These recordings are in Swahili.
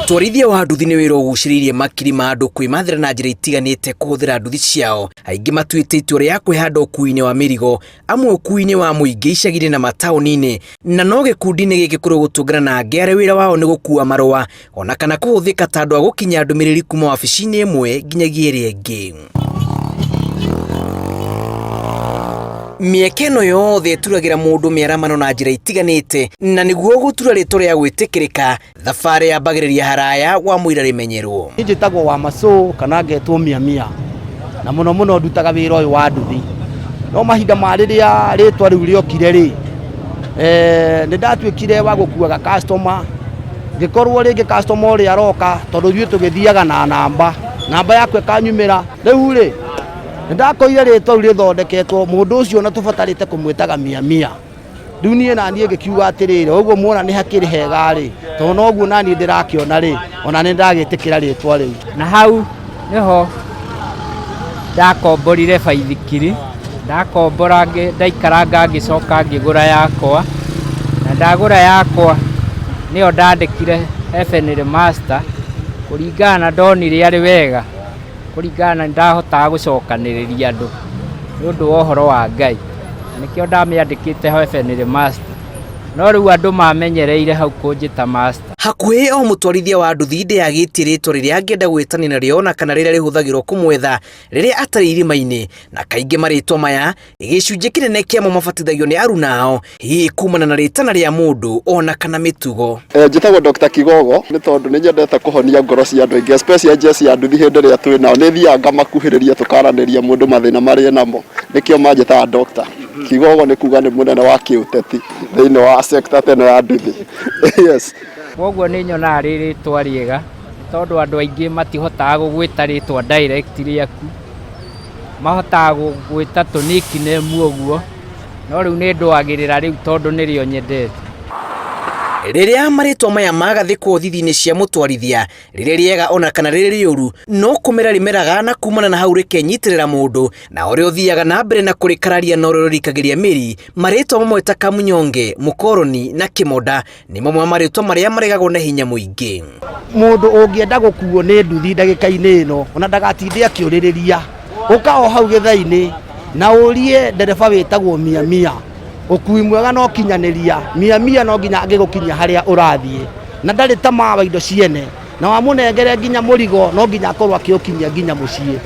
Utwarithia wa nduthi ni wira uguciririe makiri ma andu kwimathira na njira itiganite kuhuthira nduthi ciao. Aingi matuite itua ria kwihanda ukuini wa mirigo, amwe ukuini wa muingi icagiri na matauni-ini, na no gikundi-ini giki kuri gutungana na angi aria wira wao ni gukua marua ona kana kuhuthika ta andu a gukinya ndumiriri kuma wabici-ini imwe nginyagia iria ingi. Mieke ĩno yothe ĩturagira mundu miaramano na njira itiganite, na niguo gutura ritwa ria gwitikirika thabari yambagiriria haraya wa muira rimenyerwo. Njitagwo wa Maso kana ngetwo Mia na muno ndutaga wira uyu wa nduthi. No mahinda mariria ritwa riu riokire ri ni ndatuikire wa gukuaga customer, ngikorwo ringi customer uri aroka tondu ithuĩ tugithiaga na namba yakwe kanyumira riu ri ndakoire ritwa rithondeketwo mundu ucio na tubatarite kumwitaga Mia. Riu nie na nie ngikiuga atiriri uguo muona ni hakiri hega ri tondu noguo nani ndirakiona ri ona ni ndagitikira ritwa riu. Na hau niho ndakomborire baithikiri, ndakombora ndaikaranga ngicoka ngigura yakwa, na ndagura yakwa niyo ndandikire FNL Master kuringana na ndonire ari wega, kuringana ndahotaga gucokaniriria andu ni undu wa uhoro wa Ngai, nikio ndamiandikite ho FNL Master. No riu andu mamenyereire hau kunjita Master. Hakuhi o mutwarithia wa nduthi ndiagitie ritwa riria angienda gwitania nario na kana riria rihuthagirwo kumwetha riria atari irima-ini, na kaingi maritwa maya igicunjĩ kinene kiamo mabatithagio ni arunao hihi kumana na ritana ria mundu ona kana mitugo. Njitagwo Dr. Kigogo ni tondu ni nyendete kuhonia ngoro cia andu aingi, especially cia nduthi hindi ria twi nao ni thianga makuhiriria tukaraniria mundu mathina maria namo, nikio manjitaga Dr. Kigogo ni kuga ni munene wa kiuteti thiini wa sector teno ya nduthi. Yes. Koguo ni nyona ritwa riega tondu andu aingi matihotaga gugwita ritwa direct riaku, mahotaga gugwita tu nickname uguo, no riu ni ndwagirira riu tondu nirio nyendete. Riria maritwa maya magathikwo thithi-ini cia mutwarithia riria riega ona kana riria riuru no kumera rimeraga na kumana na hau rikenyitirira mundu na uria uthiaga na mbere na kurikararia na uria rikagiria miri. Maritwa mamwe ta Kamunyonge, Mukoroni na Kimoda ni mamwe maritwa maria maregagwo na hinya muingi. Mundu ungienda gukuo ni nduthi ndagika-ini ino ona ndagatinde akiuririria ukao hau githai-ini na urie ndereba witagwo Mia. Ukui mwega no kinyaniria Mia no nginya angigukinyia haria urathie na ndari ta mawa indo ciene na wamunengere nginya murigo no nginya akorwo akiukinyia nginya mucii.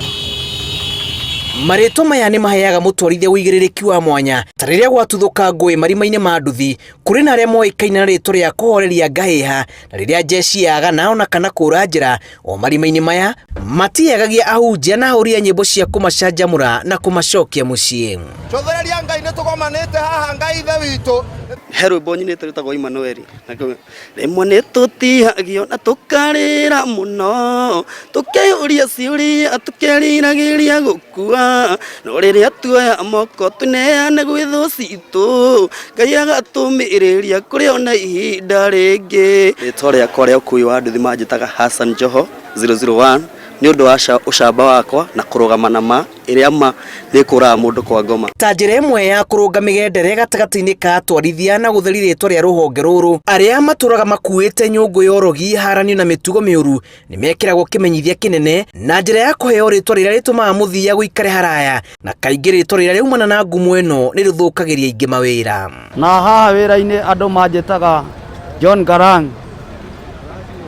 Maritwa maya ni maheaga mutwarithia uigiririki wa mwanya ta riria gwatuthuka ngui marima-ini ma nduthi. Kuri na aria moikaine na ritwa ria kuhoreria ngahiha na riria jeci yagana ona kana kura njira o marima-ini maya matiagagia ahunjia na ahũri nyimbo cia kumacanjamũra na kumacokia mucii. Cothereria Ngai ni tugomanite haha Ngai ithe witu. He rwimbo nyinite rutagwo Emmanuel rimwe ni tutihagio na tukarira muno tukeyuria ciuria tukeriragiria gukua no riria tuoya moko tuneane gwi thu citu Ngai agatumiriria kuri ona ihinda ringi. Ritwa riakwa ria ukui wa nduthi manjitaga Hassan Joho 001 ni undu wa ucamba wakwa na kurugama na ma iria ma nikuraga mundu kwa ngoma. Ta njira imwe ya kurunga migendere gatagati-ini ka atwarithia na gutheri ritwa ria ruhonge ruru aria maturaga makuite nyungu ya urogi haranio na mitugo miuru ni mekiragwo kimenyithia kinene na njira ya kuheo ritwa riria ritumaga muthia guikare haraya, na kaingi ritwa riria riumana na ngumo ino ni rithukagiria ingi mawira. Na haha wira-ini andu manjitaga John Garang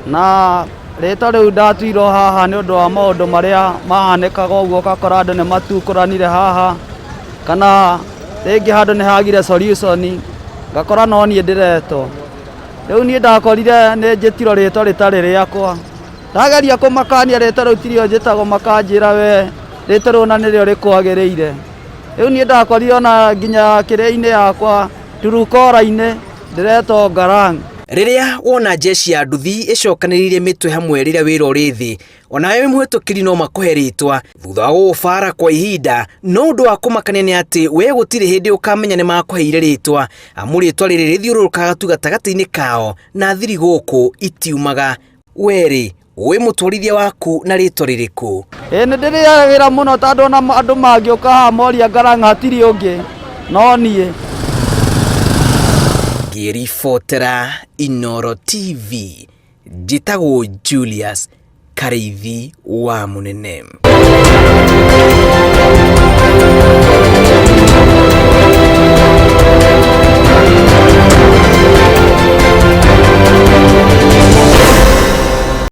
na ritwa riu ndatuirwo haha ni undu wa maundu maria mahanikaga uguo gakora andu ni matukuranire haha kana ringi handu ni hagire solution gakora no nie ndiretwo. Riu nie ndakorire ni njitiro ritwa ritari riakwa ndageria kumakania ritwa riu tirio njitagwo makanjira we ritwa riu na nirio rikwagiriire. Riu nie ndakorire ona nginya kiria-ini yakwa Turukora-ini ndiretwo Garang. Riria wona jeci ya nduthi icokaniririe mitwe hamwe riria wira uri thi onawe muhitukiri no makuhe ritwa thutha wa gufara kwa ihinda, no undu wa kumakania ni ati we gutiri hindi ukamenya ni makuheire ritwa amu ritwa riri rithiururukaga tu gatagati-ini kao na thiri guku itiumaga. Weri wi mutwarithia waku na ritwa ririku? Ni ndiriagira muno tondu ona andu mangiuka haha moria Garang hatiri ungi no nie. Ngiribotera Inooro TV njĩtagwo Julius Kareithi wa Munene.